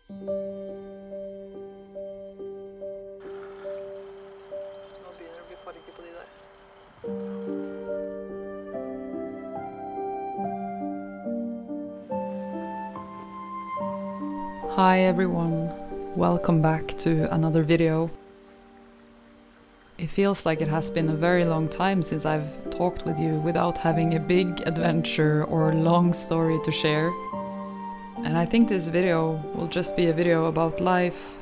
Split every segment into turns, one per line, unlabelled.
Hi everyone, welcome back to another video. It feels like it has been a very long time since I've talked with you without having a big adventure or long story to share. And I think this video will just be a video about life,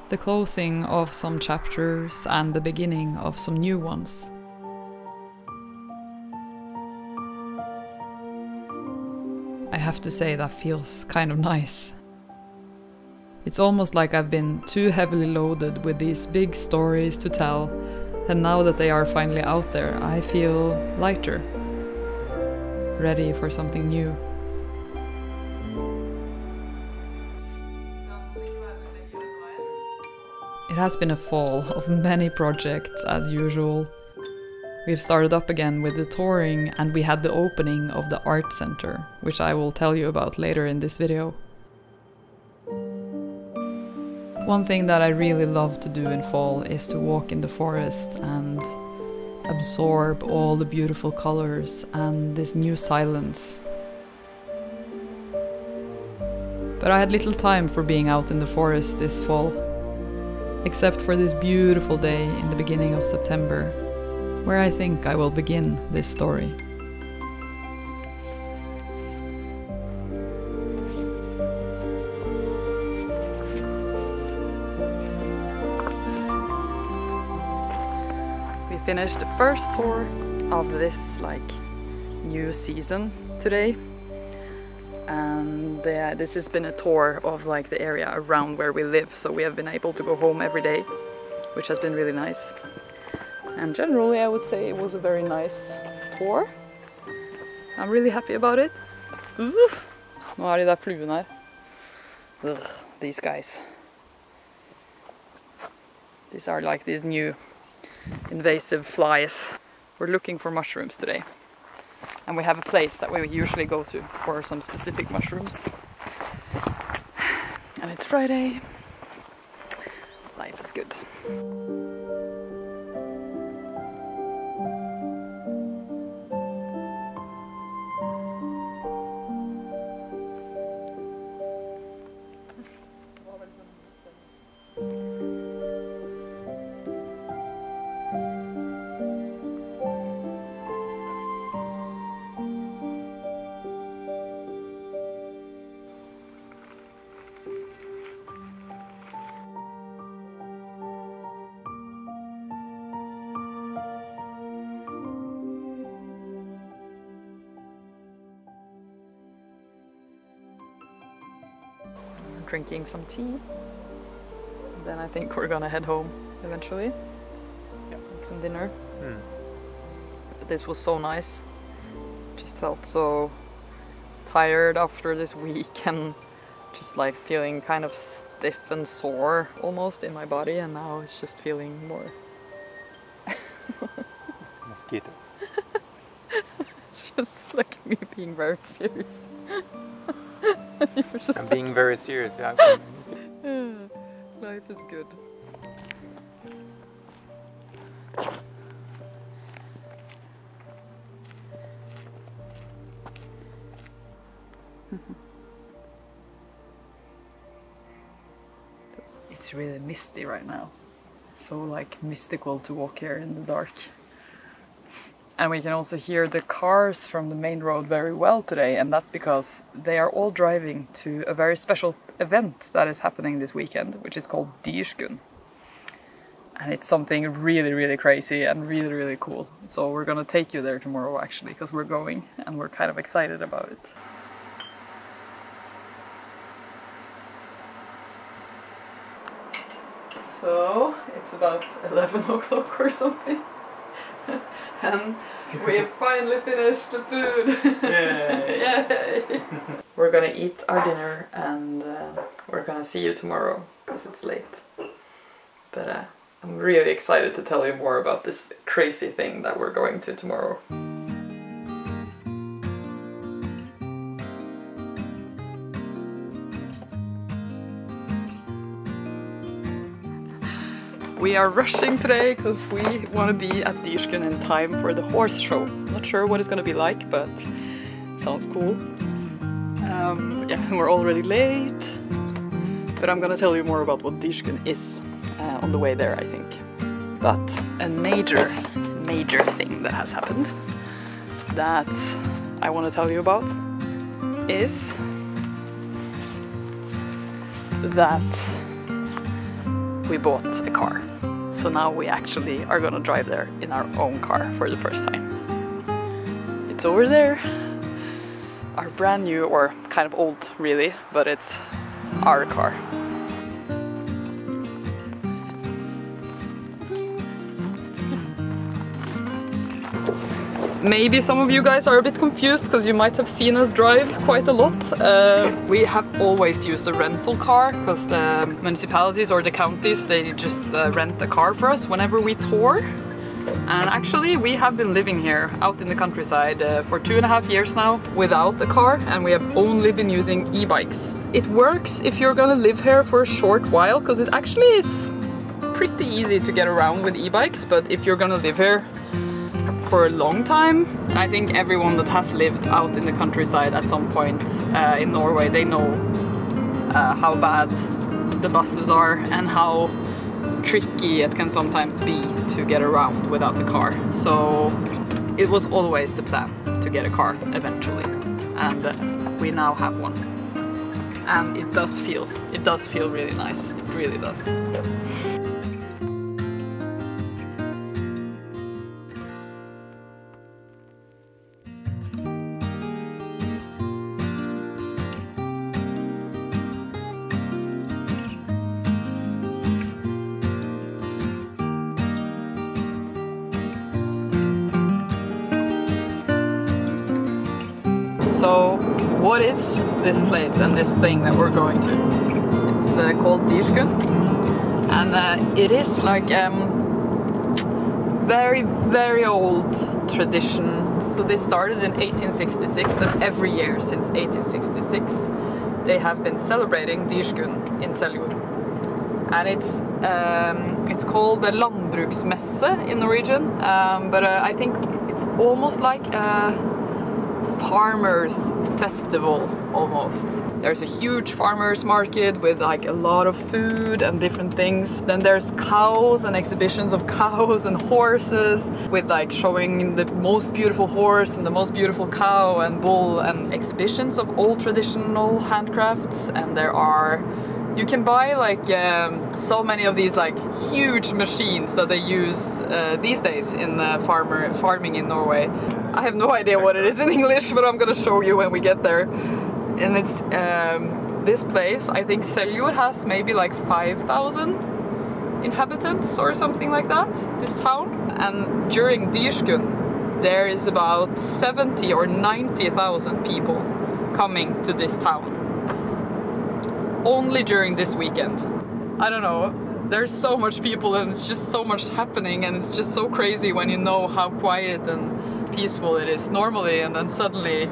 the closing of some chapters and the beginning of some new ones. I have to say that feels kind of nice. It's almost like I've been too heavily loaded with these big stories to tell, and now that they are finally out there, I feel lighter, ready for something new. It has been a fall of many projects as usual. We've started up again with the touring, and we had the opening of the art center, which I will tell you about later in this video. One thing that I really love to do in fall is to walk in the forest and absorb all the beautiful colors and this new silence. But I had little time for being out in the forest this fall, except for this beautiful day in the beginning of September, where I think I will begin this story. Finished the first tour of this new season today, and this has been a tour of the area around where we live, so we have been able to go home every day, which has been really nice. And generally I would say it was a very nice tour. I'm really happy about it. Nå er de der fluene her. These guys. These are like these new invasive flies. We're looking for mushrooms today, and we have a place that we usually go to for some specific mushrooms. And it's Friday. Life is good. Drinking some tea, and then I think we're gonna head home eventually. Yeah. Make some dinner. But this was so nice. Just felt so tired after this week and just feeling kind of stiff and sore almost in my body, and now it's just feeling more
mosquitoes.
It's just like me being very serious.
I'm being very serious. Yeah.
Life is good. It's really misty right now. So mystical to walk here in the dark. And we can also hear the cars from the main road very well today, and that's because they are all driving to a very special event that is happening this weekend, which is called Dyrskuen. And it's something really, really crazy and really, really cool. So we're gonna take you there tomorrow actually, because we're going and we're kind of excited about it. So it's about 11 o'clock or something. And we have finally finished the food. Yay! Yay! We're gonna eat our dinner, and we're gonna see you tomorrow because it's late. But I'm really excited to tell you more about this crazy thing that we're going to tomorrow. We are rushing today because we want to be at Dyrskuen in time for the horse show. Not sure what it's going to be like, but it sounds cool. Yeah, we're already late, but I'm going to tell you more about what Dyrskuen is on the way there, I think. But a major thing that has happened that I want to tell you about is that we bought a car. So now we actually are gonna drive there in our own car for the first time. It's over there. Our brand new, or kind of old really, but it's our car. Maybe some of you guys are a bit confused because you might have seen us drive quite a lot. We have always used a rental car because the municipalities or the counties, they just rent a car for us whenever we tour. And actually we have been living here out in the countryside for 2.5 years now without a car, and we have only been using e-bikes. It works if you're gonna live here for a short while because it actually is pretty easy to get around with e-bikes, but if you're gonna live here for a long time, I think everyone that has lived out in the countryside at some point in Norway, they know how bad the buses are and how tricky it can sometimes be to get around without a car. So it was always the plan to get a car eventually, and we now have one. And it does feel really nice. It really does. So what is this place and this thing that we're going to? It's called Dyrskuen, and it is like very old tradition. So they started in 1866, and every year since 1866 they have been celebrating Dyrskuen in Seljord. And it's called the Landbruksmesse in Norwegian, but I think it's almost like a farmers festival almost. There's a huge farmers market with like a lot of food and different things. Then there's cows and exhibitions of cows and horses with like showing the most beautiful horse and the most beautiful cow and bull, and exhibitions of old traditional handcrafts. And you can buy like so many of these like huge machines that they use these days in farming in Norway. I have no idea what it is in English, but I'm gonna show you when we get there. And it's this place, I think Seljord has maybe like 5,000 inhabitants or something like that, this town. And during Dyrskuen there is about 70 or 90,000 people coming to this town. Only during this weekend. I don't know, there's so much people and it's just so much happening, and it's just so crazy when you know how quiet and peaceful it is normally, and then suddenly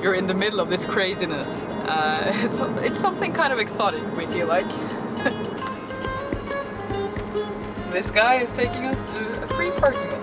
you're in the middle of this craziness. It's something kind of exotic, we feel like. This guy is taking us to a free parking lot.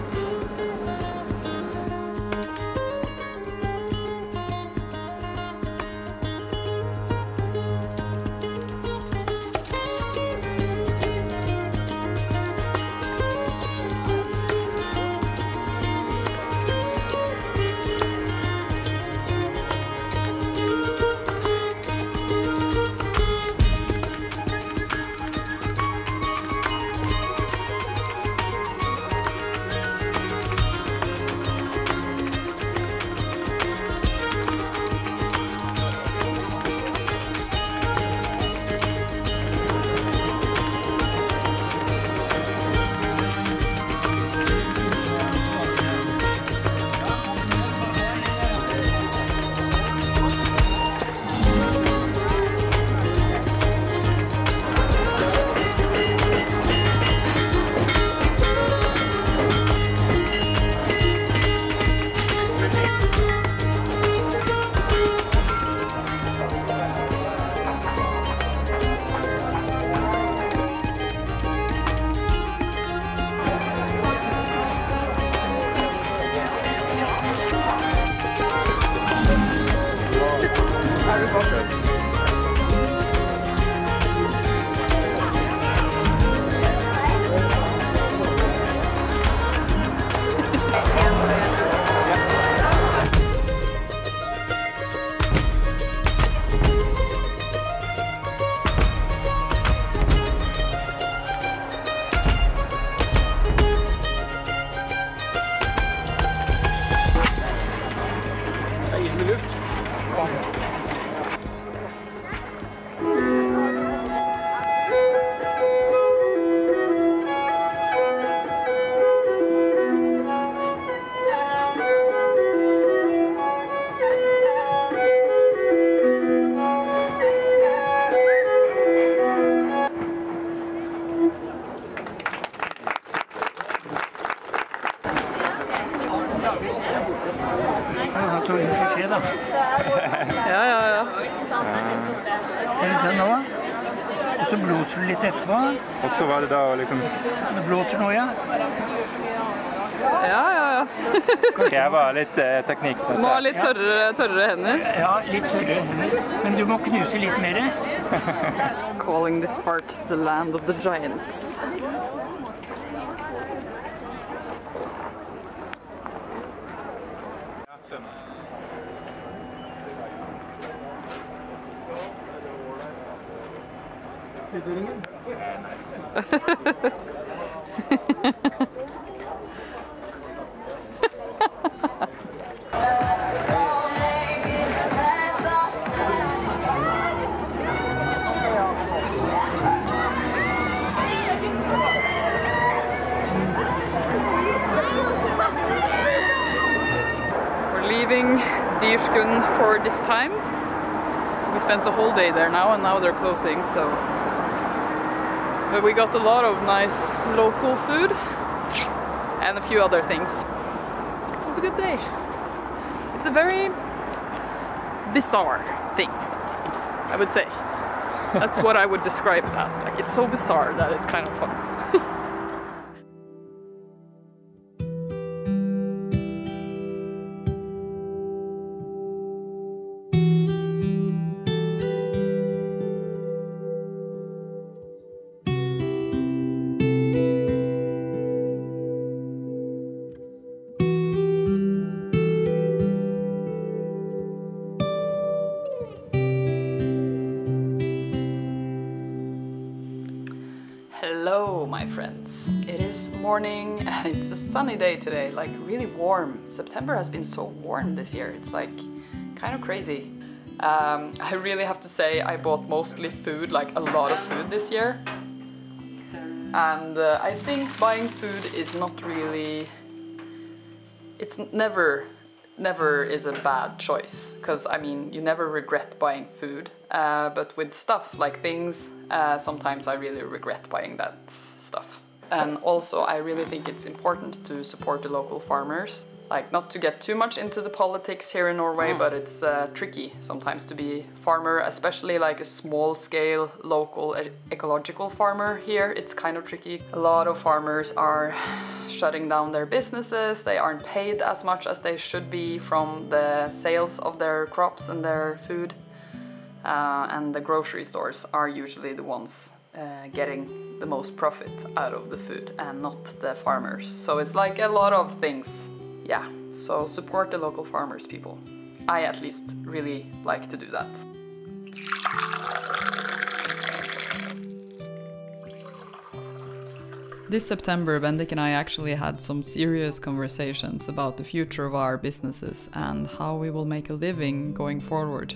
Ser du sånn nå? Og så blåser du litt etterpå.
Og så var det da liksom
Det blåser nå, ja.
Ja.
kreve litt teknikk.
Du må ha litt tørrere hender.
Ja, litt tørre hender. Men du må knuse litt mer.
Calling this part the land of the giants. Leaving Dyrskund for this time. We spent the whole day there now and now they're closing, so... But we got a lot of nice local food and a few other things. It was a good day. It's a very bizarre thing, I would say. That's what I would describe it as. Like, it's so bizarre that it's kind of fun. Hello my friends, it is morning and it's a sunny day today, like really warm. September has been so warm this year, it's like kind of crazy. I really have to say I bought mostly food, like a lot of food this year. And I think buying food is not really, it's never is a bad choice, because I mean you never regret buying food, but with stuff like things, sometimes I really regret buying that stuff. And also I really think it's important to support the local farmers, like not to get too much into the politics here in Norway, but it's tricky sometimes to be a farmer, especially like a small scale local ecological farmer here. It's kind of tricky. A lot of farmers are shutting down their businesses, they aren't paid as much as they should be from the sales of their crops and their food. And the grocery stores are usually the ones getting the most profit out of the food and not the farmers. So it's like a lot of things. Yeah, so support the local farmers, people. I at least really like to do that. This September, Bendik and I actually had some serious conversations about the future of our businesses and how we will make a living going forward.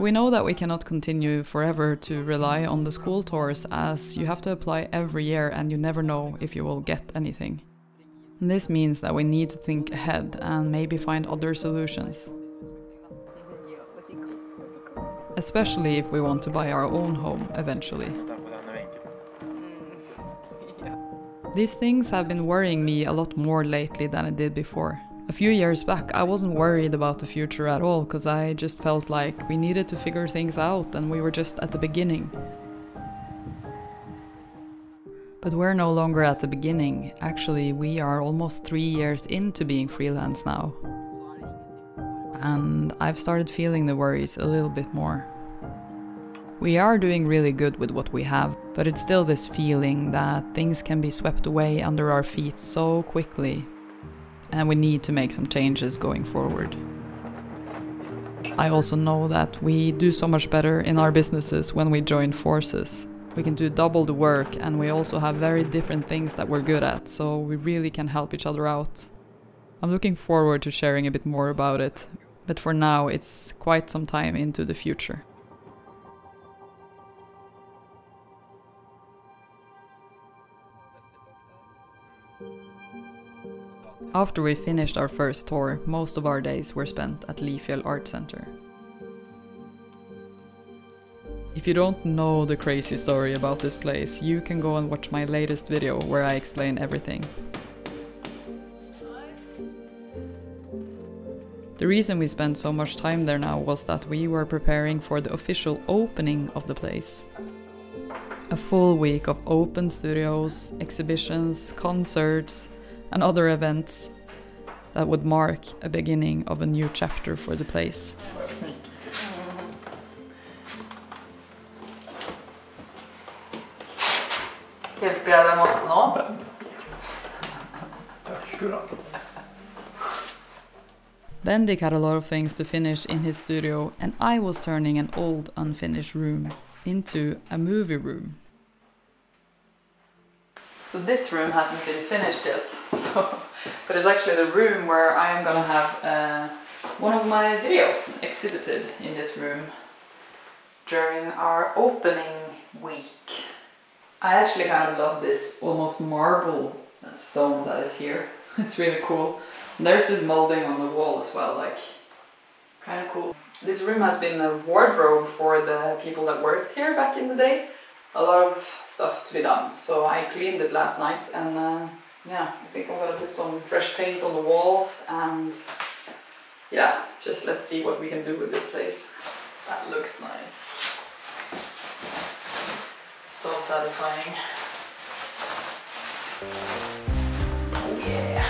We know that we cannot continue forever to rely on the school tours, as you have to apply every year and you never know if you will get anything. And this means that we need to think ahead and maybe find other solutions. Especially if we want to buy our own home eventually. These things have been worrying me a lot more lately than it did before. A few years back I wasn't worried about the future at all, because I just felt like we needed to figure things out and we were just at the beginning. But we're no longer at the beginning. Actually, we are almost 3 years into being freelance now. And I've started feeling the worries a little bit more. We are doing really good with what we have, but it's still this feeling that things can be swept away under our feet so quickly. And we need to make some changes going forward. I also know that we do so much better in our businesses when we join forces. We can do double the work and we also have very different things that we're good at, so we really can help each other out. I'm looking forward to sharing a bit more about it, but for now it's quite some time into the future. After we finished our first tour, most of our days were spent at Lifjell Art Center. If you don't know the crazy story about this place, you can go and watch my latest video where I explain everything. The reason we spent so much time there now was that we were preparing for the official opening of the place. A full week of open studios, exhibitions, concerts, and other events that would mark a beginning of a new chapter for the place.
Hjälper jag dig måste nå? Tack ska du ha.
Bendik had a lot of things to finish in his studio, and I was turning an old unfinished room into a movie room. So this room hasn't been finished yet, but it's actually the room where I am gonna have one of my videos exhibited in this room during our opening week. I actually kind of love this almost marble stone that is here. It's really cool. And there's this molding on the wall as well, like kind of cool. This room has been a wardrobe for the people that worked here back in the day. A lot of stuff to be done. So I cleaned it last night, and yeah, I think I'm gonna put some fresh paint on the walls, and yeah, just let's see what we can do with this place. That looks nice. So satisfying. Oh yeah.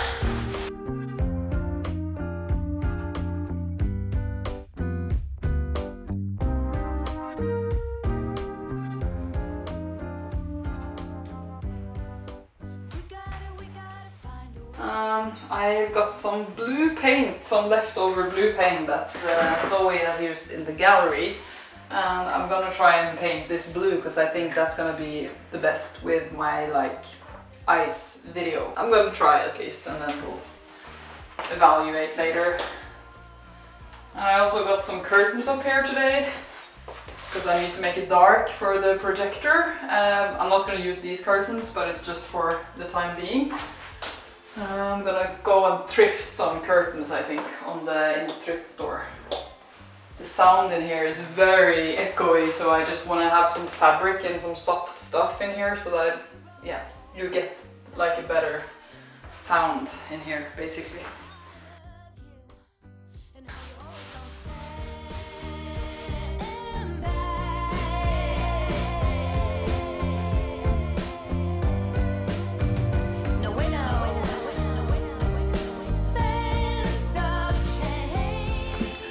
I got some blue paint, some leftover blue paint that Zoe has used in the gallery, and I'm gonna try and paint this blue because I think that's gonna be the best with my like ice video. I'm gonna try at least, and then we'll evaluate later. And I also got some curtains up here today because I need to make it dark for the projector. I'm not gonna use these curtains, but it's just for the time being. I'm gonna go and thrift some curtains, I think, in the thrift store. The sound in here is very echoey, so I just want to have some fabric and some soft stuff in here so that, yeah, you get like a better sound in here, basically.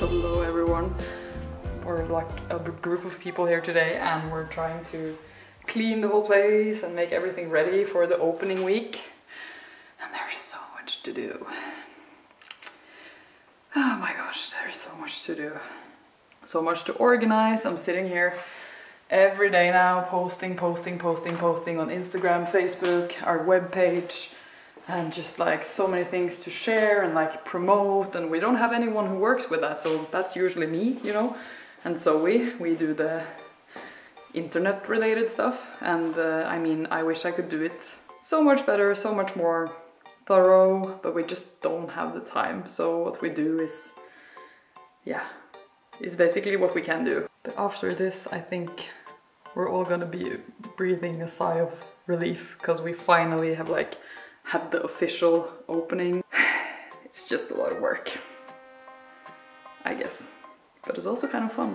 Hello everyone, we're like a group of people here today, and we're trying to clean the whole place and make everything ready for the opening week, and there's so much to do. Oh my gosh, there's so much to do, so much to organize. I'm sitting here every day now posting on Instagram, Facebook, our webpage, and just like so many things to share and like promote, and we don't have anyone who works with that, so that's usually me, you know, and so we do the internet related stuff, and I mean, I wish I could do it so much better, so much more thorough, but we just don't have the time. So what we do is, yeah, is basically what we can do. But after this, I think we're all gonna be breathing a sigh of relief because we finally have like had the official opening. It's just a lot of work, I guess, but it's also kind of fun.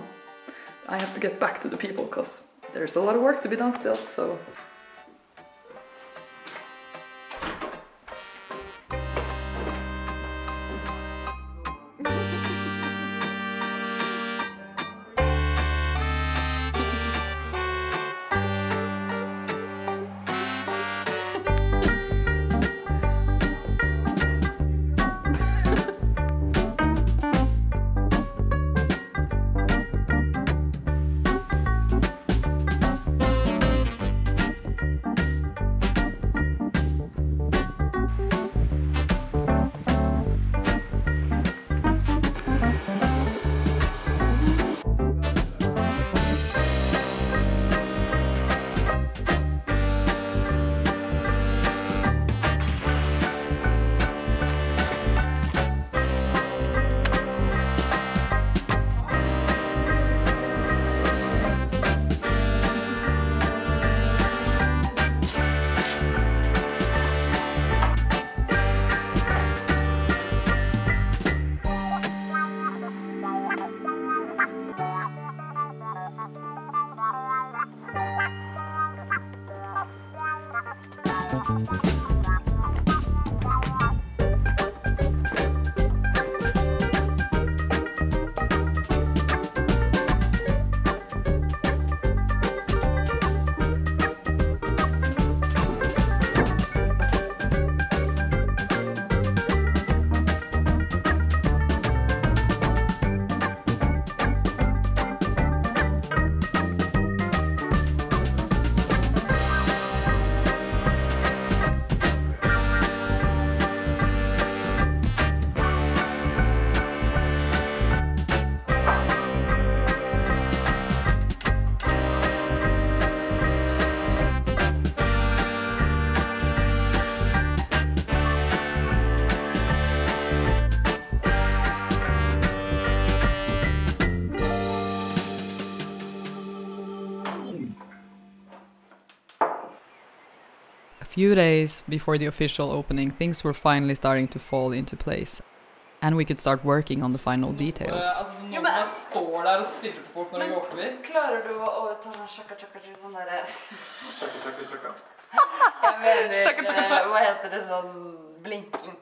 I have to get back to the people because there's a lot of work to be done still, so. A few days before the official opening, things were finally starting to fall into place. And we could start working on the final details.
Altså, noen bare står der og stirrer på folk når de går forbi. Klarer du å ta sånn shaka-shaka sånn der... Shaka-shaka-shaka? Jeg mener, hva heter det sånn blinking?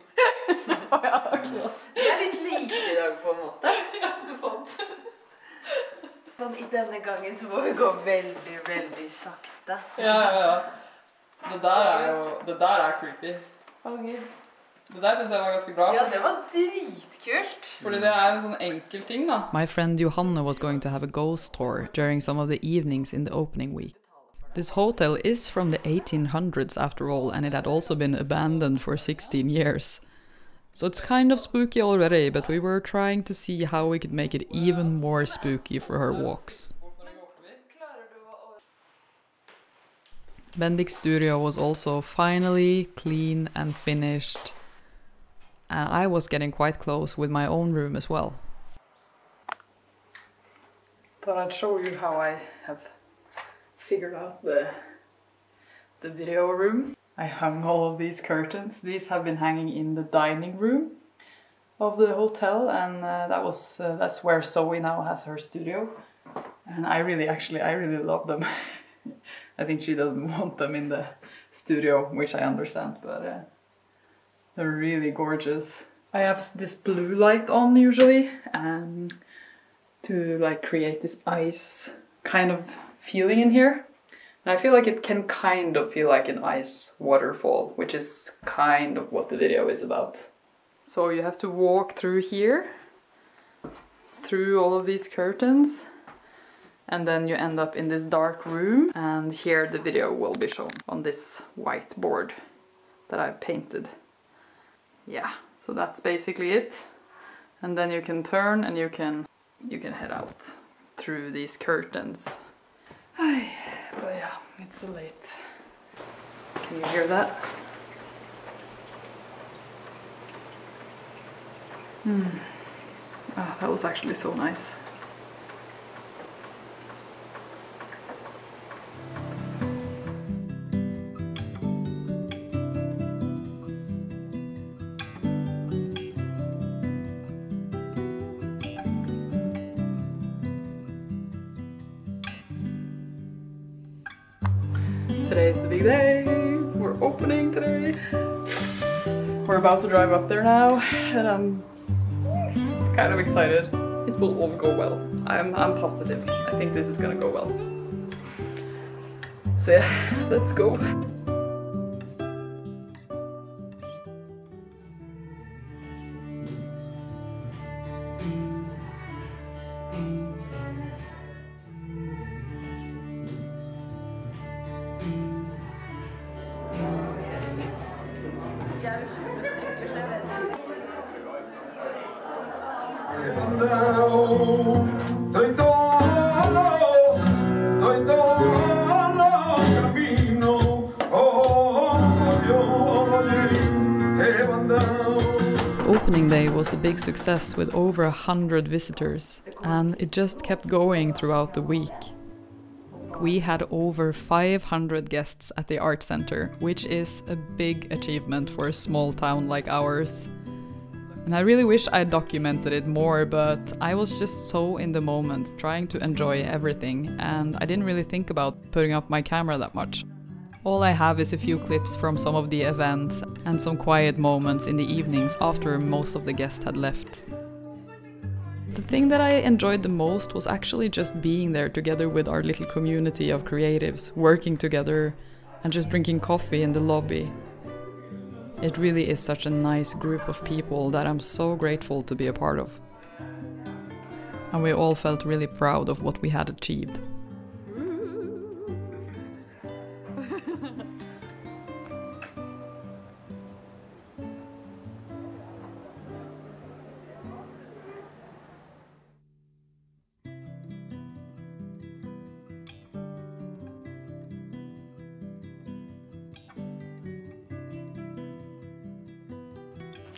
Ja, ok. Det er litt like i dag på en måte. Ja, det er sant. Sånn, i denne gangen så må vi gå veldig, veldig sakte. Ja, ja, ja. Det der er creepy. Å, Gud. Det der synes jeg var ganske bra. Ja, det var dritkult. Fordi det er en sånn enkel ting da.
My friend Johanna was going to have a ghost tour during some of the evenings in the opening week. This hotel is from the 1800s after all, and it had also been abandoned for 16 years. So it's kind of spooky already, but we were trying to see how we could make it even more spooky for her walks. Bendik's studio was also finally clean and finished, and I was getting quite close with my own room as well. Thought I'd show you how I have figured out the video room. I hung all of these curtains. These have been hanging in the dining room of the hotel, and that's where Zoe now has her studio. And I really love them. I think she doesn't want them in the studio, which I understand, but they're really gorgeous. I have this blue light on usually to like create this ice kind of feeling in here. And I feel like it can kind of feel like an ice waterfall, which is kind of what the video is about. So you have to walk through here, through all of these curtains, and then you end up in this dark room, and here the video will be shown on this whiteboard that I've painted. Yeah, so that's basically it. And then you can turn and you can head out through these curtains. But yeah, it's late. Can you hear that? Ah, that was actually so nice. Today's the big day. We're opening today. We're about to drive up there now, and I'm kind of excited. It will all go well. I'm positive. I think this is gonna go well. So yeah, let's go. Opening day was a big success with over 100 visitors, and it just kept going throughout the week. We had over 500 guests at the art center, which is a big achievement for a small town like ours. And I really wish I documented it more, but I was just so in the moment, trying to enjoy everything, and I didn't really think about putting up my camera that much. All I have is a few clips from some of the events and some quiet moments in the evenings after most of the guests had left. The thing that I enjoyed the most was actually just being there together with our little community of creatives, working together and just drinking coffee in the lobby. It really is such a nice group of people that I'm so grateful to be a part of. And we all felt really proud of what we had achieved.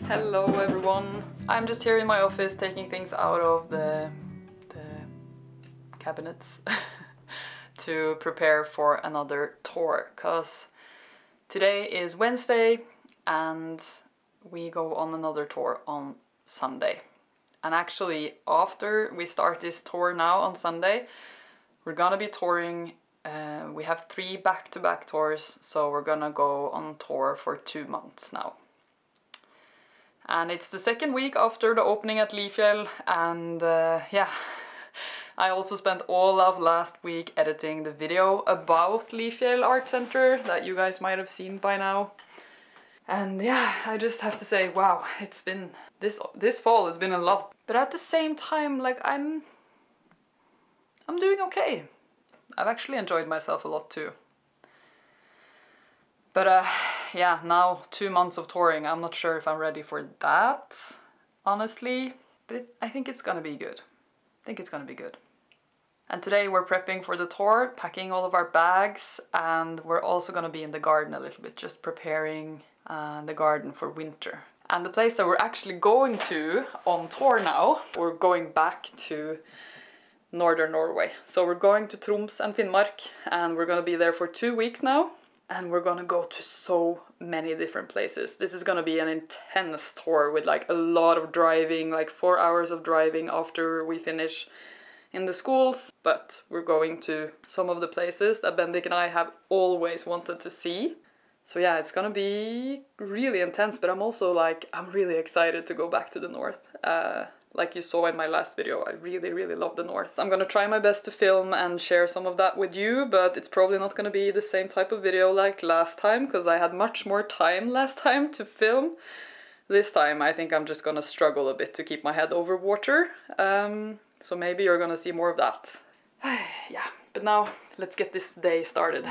Hello everyone! I'm just here in my office taking things out of the cabinets to prepare for another tour, because today is Wednesday and we go on another tour on Sunday. And actually after we start this tour now on Sunday, we're gonna be touring. We have 3 back-to-back tours, so we're gonna go on tour for 2 months now. And it's the second week after the opening at Lifjell, and yeah, I also spent all of last week editing the video about Lifjell Art Center that you guys might have seen by now. And yeah, I just have to say, wow, it's been, this fall has been a lot. But at the same time, like I'm doing okay. I've actually enjoyed myself a lot too. But yeah, now 2 months of touring, I'm not sure if I'm ready for that, honestly. But I think it's gonna be good. I think it's gonna be good. And today we're prepping for the tour, packing all of our bags, and we're also gonna be in the garden a little bit, just preparing the garden for winter. And the place that we're actually going to on tour now, we're going back to northern Norway. So we're going to Troms and Finnmark, and we're gonna be there for 2 weeks now. And we're gonna go to so many different places. This is gonna be an intense tour with like a lot of driving, like 4 hours of driving after we finish in the schools. But we're going to some of the places that Bendik and I have always wanted to see. So yeah, it's gonna be really intense, but I'm also like, I'm really excited to go back to the north. Like you saw in my last video, I really love the north. I'm gonna try my best to film and share some of that with you, but it's probably not gonna be the same type of video like last time, because I had much more time last time to film. This time I think I'm just gonna struggle a bit to keep my head over water, so maybe you're gonna see more of that. Yeah, but now let's get this day started.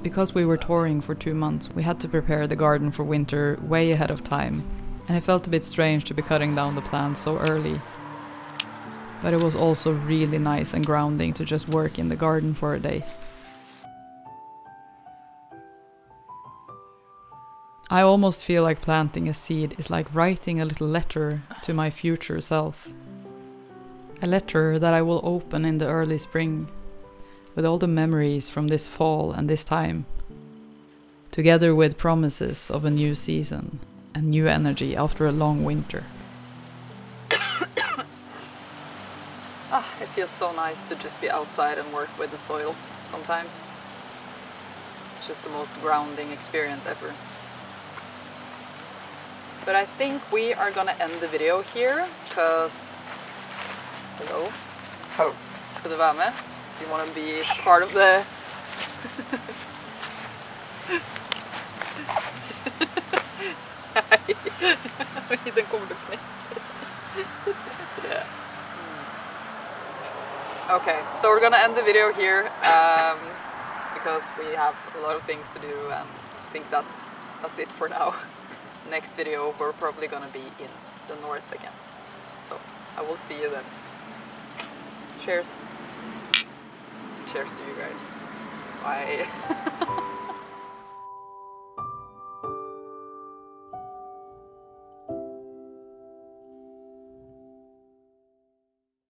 Because we were touring for 2 months, we had to prepare the garden for winter way ahead of time, and it felt a bit strange to be cutting down the plants so early. But it was also really nice and grounding to just work in the garden for a day. I almost feel like planting a seed is like writing a little letter to my future self. A letter that I will open in the early spring, with all the memories from this fall and this time, together with promises of a new season and new energy after a long winter. It feels so nice to just be outside and work with the soil sometimes. It's just the most grounding experience ever. But I think we are gonna end the video here, because Hello.
Hello.
Ska du vara med? Do you want to be part of the... Den kommer du knäcka. Okay, so we're gonna end the video here because we have a lot of things to do, and I think that's it for now. Next video we're probably gonna be in the north again. So I will see you then. Cheers. Cheers to you guys. Bye.